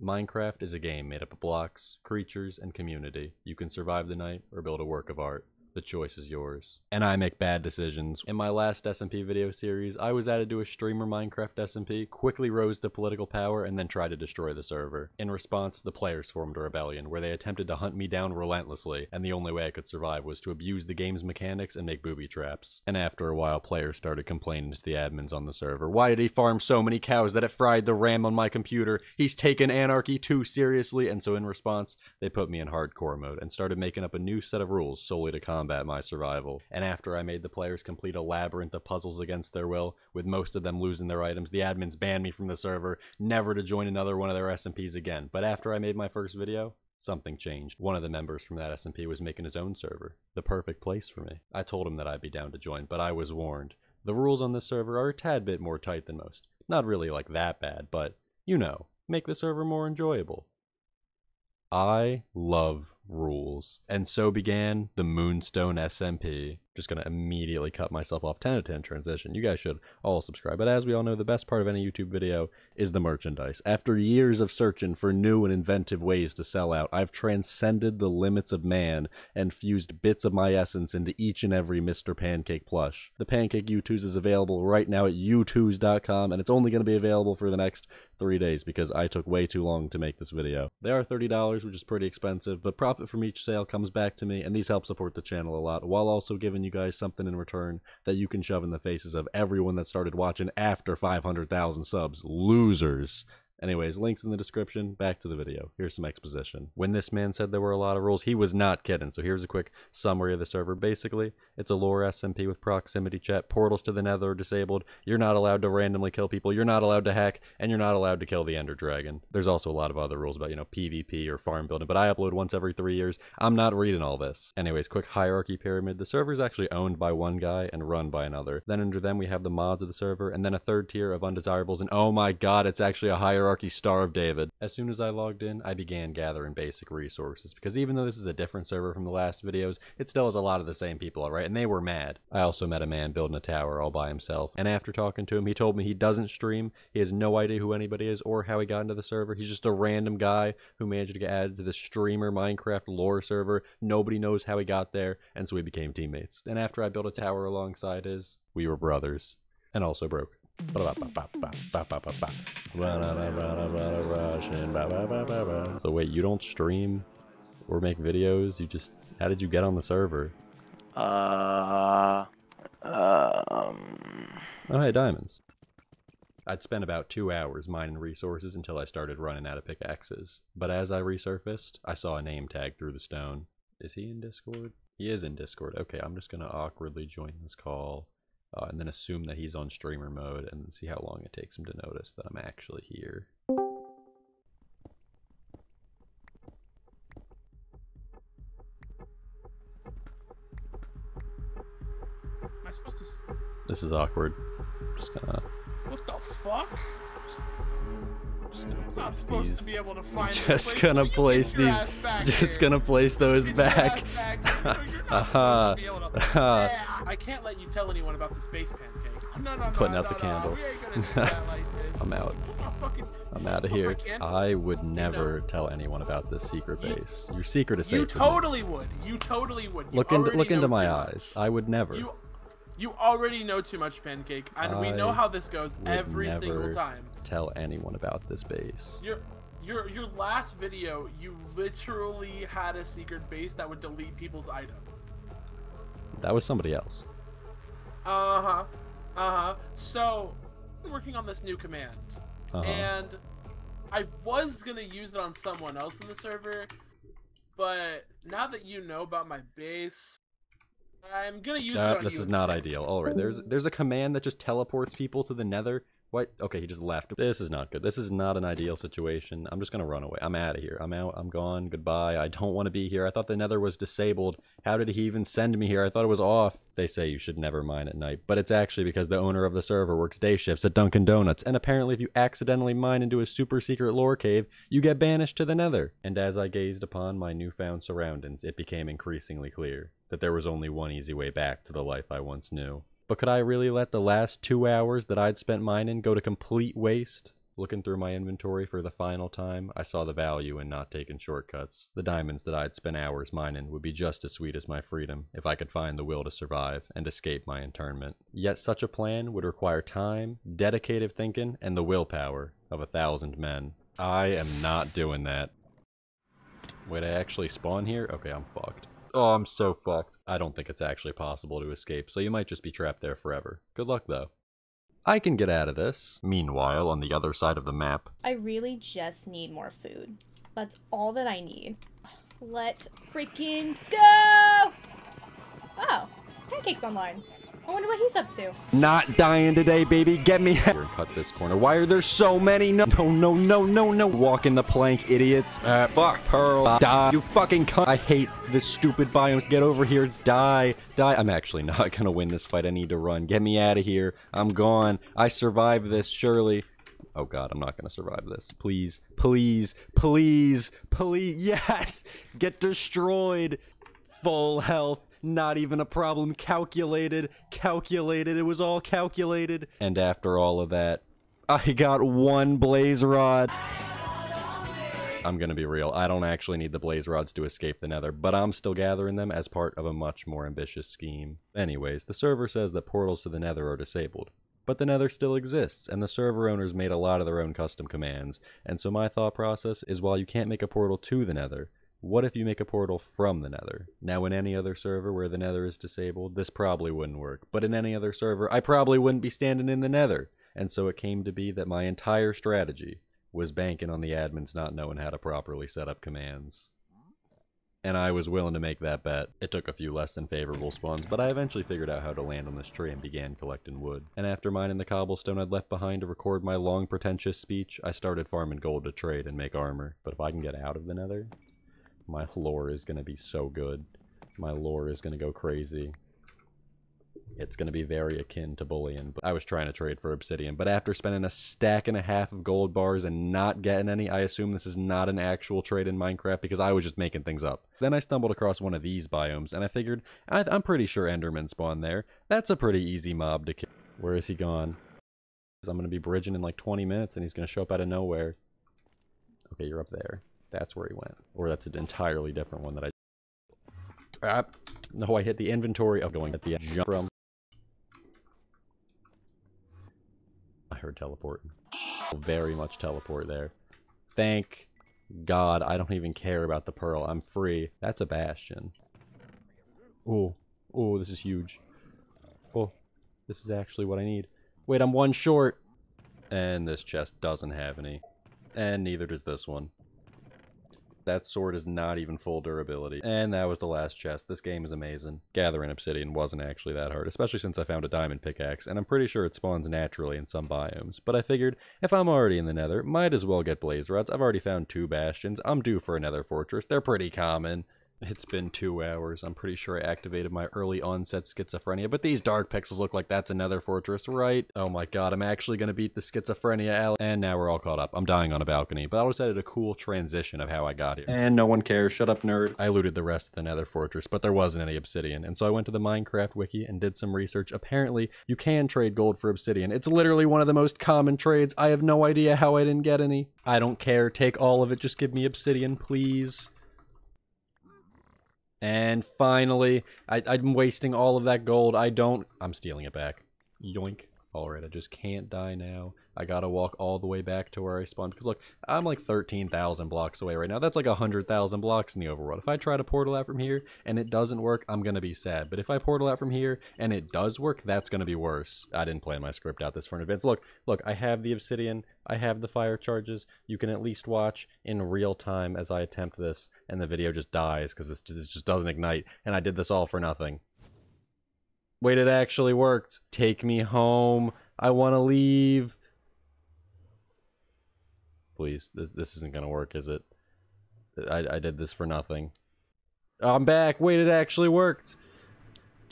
Minecraft is a game made up of blocks, creatures, and community. You can survive the night or build a work of art. The choice is yours. And I make bad decisions. In my last SMP video series, I was added to a streamer Minecraft SMP, quickly rose to political power, and then tried to destroy the server. In response, the players formed a rebellion, where they attempted to hunt me down relentlessly, and the only way I could survive was to abuse the game's mechanics and make booby traps. And after a while, players started complaining to the admins on the server. Why did he farm so many cows that it fried the RAM on my computer? He's taken anarchy too seriously, and so in response, they put me in hardcore mode, and started making up a new set of rules solely to combat my survival. And after I made the players complete a labyrinth of puzzles against their will, with most of them losing their items, the admins banned me from the server, never to join another one of their SMPs again. But after I made my first video, something changed. One of the members from that SMP was making his own server, the perfect place for me. I told him that I'd be down to join, but I was warned. The rules on this server are a tad bit more tight than most. Not really like that bad, but, you know, make the server more enjoyable. I love rules. And so began the Moonstone SMP. Just gonna immediately cut myself off. 10 out of 10 transition. You guys should all subscribe. But as we all know, the best part of any YouTube video is the merchandise. After years of searching for new and inventive ways to sell out, I've transcended the limits of man and fused bits of my essence into each and every Mr. Pancake plush. The Pancake YOUTOOOZZZ is available right now at YOUTOOOZZZ.com, and it's only going to be available for the next 3 days because I took way too long to make this video. They are $30, which is pretty expensive, but profit from each sale comes back to me, and these help support the channel a lot, while also giving you guys something in return that you can shove in the faces of everyone that started watching after 500,000 subs. Losers. Anyways, links in the description. Back to the video. Here's some exposition. When this man said there were a lot of rules, he was not kidding. So here's a quick summary of the server. Basically, it's a lore SMP with proximity chat. Portals to the nether are disabled. You're not allowed to randomly kill people. You're not allowed to hack. And you're not allowed to kill the Ender Dragon. There's also a lot of other rules about, you know, PvP or farm building. But I upload once every 3 years. I'm not reading all this. Anyways, quick hierarchy pyramid. The server is actually owned by one guy and run by another. Then under them, we have the mods of the server. And then a third tier of undesirables. And oh my god, it's actually a hierarchy Star of David. As soon as I logged in, I began gathering basic resources, because even though this is a different server from the last videos, it still has a lot of the same people, alright, and they were mad. I also met a man building a tower all by himself, and after talking to him, he told me he doesn't stream, he has no idea who anybody is or how he got into the server. He's just a random guy who managed to get added to the streamer Minecraft lore server. Nobody knows how he got there, and so we became teammates. And after I built a tower alongside his, we were brothers, and also broke. So wait, you don't stream or make videos? You just, how did you get on the server? Oh, hey, diamonds. I'd spent about 2 hours mining resources until I started running out of pickaxes. But as I resurfaced, I saw a name tag through the stone. Is he in Discord? He is in Discord. Okay, I'm just gonna awkwardly join this call. And then assume that he's on streamer mode and then see how long it takes him to notice that I'm actually here. Am I supposed to? This is awkward. Just gonna. What the fuck? Just gonna I'm not place supposed these. to be able to find Just gonna place these. Just gonna place those back. I can't let you tell anyone about the space pancake. No, Putting out the candle. We ain't gonna do that like this. I'm out. I'm out of here. I would never tell anyone about this secret base. Your secret is safe. You totally would. You totally would. Look into my eyes. I would never. You already know too much, Pancake, and we know how this goes every single time. Tell anyone about this base. Your last video, you literally had a secret base that would delete people's items. That was somebody else. So, I'm working on this new command, and I was gonna use it on someone else in the server, but now that you know about my base, I'm gonna use it on you. This is not ideal. Alright, there's a command that just teleports people to the nether. What? Okay, he just left. This is not good. This is not an ideal situation. I'm just gonna run away. I'm out of here. I'm out. I'm gone. Goodbye. I don't want to be here. I thought the nether was disabled. How did he even send me here? I thought it was off. They say you should never mine at night, but it's actually because the owner of the server works day shifts at Dunkin' Donuts, and apparently if you accidentally mine into a super secret lore cave, you get banished to the nether. And as I gazed upon my newfound surroundings, it became increasingly clear that there was only one easy way back to the life I once knew. But could I really let the last 2 hours that I'd spent mining go to complete waste? Looking through my inventory for the final time, I saw the value in not taking shortcuts. The diamonds that I'd spent hours mining would be just as sweet as my freedom if I could find the will to survive and escape my internment. Yet such a plan would require time, dedicated thinking, and the willpower of 1,000 men. I am not doing that. Wait, I actually spawn here? Okay, I'm fucked. Oh, I'm so fucked. I don't think it's actually possible to escape, so you might just be trapped there forever. Good luck, though. I can get out of this. Meanwhile, on the other side of the map... I really just need more food. That's all that I need. Let's freaking go! Oh, Pancake's online. I wonder what he's up to. Not dying today, baby. Get me here and cut this corner. Why are there so many? No, no, no, no, no. Walking the plank, idiots. Fuck, Pearl. Die. You fucking cunt. I hate this stupid biomes. Get over here. Die. Die. I'm actually not gonna win this fight. I need to run. Get me out of here. I'm gone. I survived this, surely. Oh god, I'm not gonna survive this. Please, please, please, please. Yes! Get destroyed. Full health. Not even a problem. Calculated. Calculated. It was all calculated. And after all of that, I got one blaze rod. I'm gonna be real. I don't actually need the blaze rods to escape the nether, but I'm still gathering them as part of a much more ambitious scheme. Anyways, the server says that portals to the nether are disabled. But the nether still exists, and the server owners made a lot of their own custom commands. And so my thought process is, while you can't make a portal to the nether, what if you make a portal from the nether? Now, in any other server where the nether is disabled, this probably wouldn't work. But in any other server, I probably wouldn't be standing in the nether. And so it came to be that my entire strategy was banking on the admins not knowing how to properly set up commands. And I was willing to make that bet. It took a few less than favorable spawns, but I eventually figured out how to land on this tree and began collecting wood. And after mining the cobblestone I'd left behind to record my long, pretentious speech, I started farming gold to trade and make armor. But if I can get out of the nether, my lore is going to be so good. My lore is going to go crazy. It's going to be very akin to bullion. But I was trying to trade for obsidian, but after spending a stack and a half of gold bars and not getting any, I assume this is not an actual trade in Minecraft because I was just making things up. Then I stumbled across one of these biomes, and I figured, I'm pretty sure Endermen spawn there. That's a pretty easy mob to kill. Where is he gone? I'm going to be bridging in like 20 minutes, and he's going to show up out of nowhere. Okay, you're up there. That's where he went. Or that's an entirely different one that I... no, I hit the inventory of going at the jump from... I heard teleporting. Very much teleport there. Thank God, I don't even care about the pearl. I'm free. That's a bastion. Oh, oh, this is huge. Oh, this is actually what I need. Wait, I'm one short. And this chest doesn't have any. And neither does this one. That sword is not even full durability. And that was the last chest. This game is amazing. Gathering obsidian wasn't actually that hard, especially since I found a diamond pickaxe, and I'm pretty sure it spawns naturally in some biomes. But I figured, if I'm already in the nether, might as well get blaze rods. I've already found 2 bastions. I'm due for another fortress. They're pretty common. It's been 2 hours. I'm pretty sure I activated my early onset schizophrenia, but these dark pixels look like that's another fortress, right? Oh my god, I'm actually gonna beat the schizophrenia alley. And now we're all caught up. I'm dying on a balcony, but I just added a cool transition of how I got here. And no one cares. Shut up, nerd. I looted the rest of the nether fortress, but there wasn't any obsidian, and so I went to the Minecraft wiki and did some research. Apparently, you can trade gold for obsidian. It's literally one of the most common trades. I have no idea how I didn't get any. I don't care. Take all of it. Just give me obsidian, please. And finally, I'm wasting all of that gold. I'm stealing it back. Yoink. Alright, I just can't die now. I gotta walk all the way back to where I spawned. Because look, I'm like 13,000 blocks away right now. That's like 100,000 blocks in the overworld. If I try to portal out from here and it doesn't work, I'm gonna be sad. But if I portal out from here and it does work, that's gonna be worse. I didn't plan my script out this far in advance. Look, I have the obsidian. I have the fire charges. You can at least watch in real time as I attempt this. And the video just dies because this just doesn't ignite. And I did this all for nothing. Wait, it actually worked. Take me home. I want to leave. Please, this isn't gonna work, is it? I did this for nothing. I'm back. Wait, it actually worked.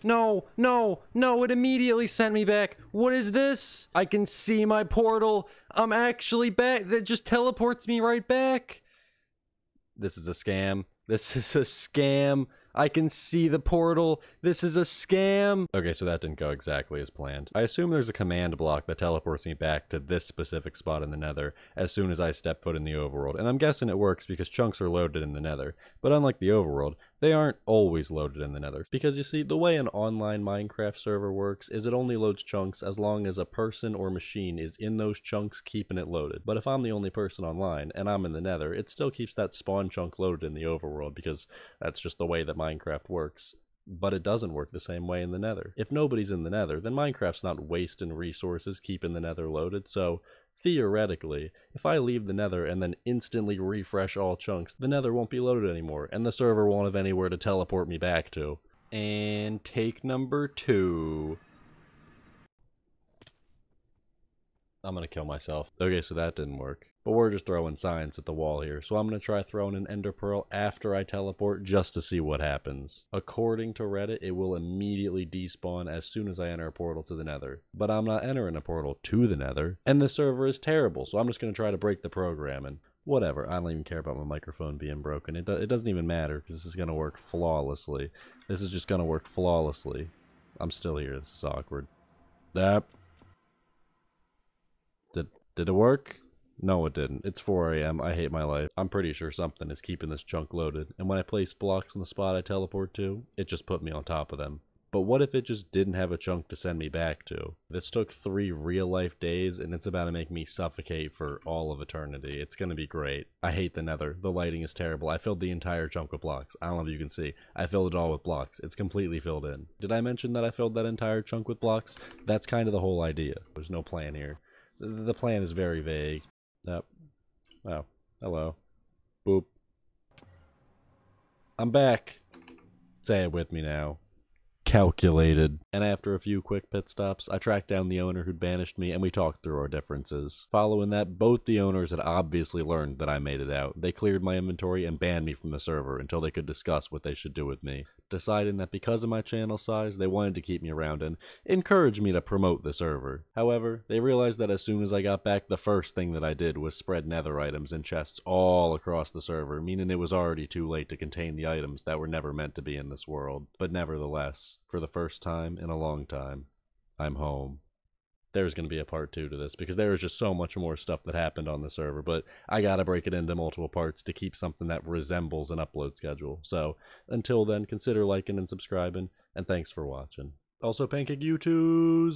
No, no, no, it immediately sent me back. What is this? I can see my portal. I'm actually back. That just teleports me right back. This is a scam. This is a scam. I can see the portal. This is a scam. Okay, so that didn't go exactly as planned. I assume there's a command block that teleports me back to this specific spot in the nether as soon as I step foot in the overworld. And I'm guessing it works because chunks are loaded in the nether. But unlike the overworld, they aren't always loaded in the nether. Because you see, the way an online Minecraft server works is it only loads chunks as long as a person or machine is in those chunks keeping it loaded. But if I'm the only person online and I'm in the nether, it still keeps that spawn chunk loaded in the overworld because that's just the way that Minecraft works. But it doesn't work the same way in the nether. If nobody's in the nether, then Minecraft's not wasting resources keeping the nether loaded, so theoretically, if I leave the nether and then instantly refresh all chunks, the nether won't be loaded anymore, and the server won't have anywhere to teleport me back to. And take number 2. I'm gonna kill myself. Okay, so that didn't work. But we're just throwing science at the wall here, so I'm gonna try throwing an ender pearl after I teleport just to see what happens. According to Reddit, it will immediately despawn as soon as I enter a portal to the nether. But I'm not entering a portal to the nether, and the server is terrible, so I'm just gonna try to break the program and whatever. I don't even care about my microphone being broken. It doesn't even matter because this is gonna work flawlessly. This is just gonna work flawlessly. I'm still here. This is awkward. Did it work? No, it didn't. It's 4 AM. I hate my life. I'm pretty sure something is keeping this chunk loaded, and when I place blocks on the spot I teleport to, it just put me on top of them. But what if it just didn't have a chunk to send me back to? This took 3 real-life days, and it's about to make me suffocate for all of eternity. It's gonna be great. I hate the nether. The lighting is terrible. I filled the entire chunk with blocks. I don't know if you can see. I filled it all with blocks. It's completely filled in. Did I mention that I filled that entire chunk with blocks? That's kind of the whole idea. There's no plan here. The plan is very vague. Yep. Oh, hello. Boop. I'm back. Say it with me now. Calculated. And after a few quick pit stops, I tracked down the owner who'd banished me and we talked through our differences. Following that, both the owners had obviously learned that I made it out. They cleared my inventory and banned me from the server until they could discuss what they should do with me, deciding that because of my channel size, they wanted to keep me around and encourage me to promote the server. However, they realized that as soon as I got back, the first thing that I did was spread nether items in chests all across the server, meaning it was already too late to contain the items that were never meant to be in this world. But nevertheless, for the first time in a long time, I'm home. There's going to be a part 2 to this because there is just so much more stuff that happened on the server, but I gotta break it into multiple parts to keep something that resembles an upload schedule. So until then, consider liking and subscribing, and thanks for watching. Also, Pancake YouTooz!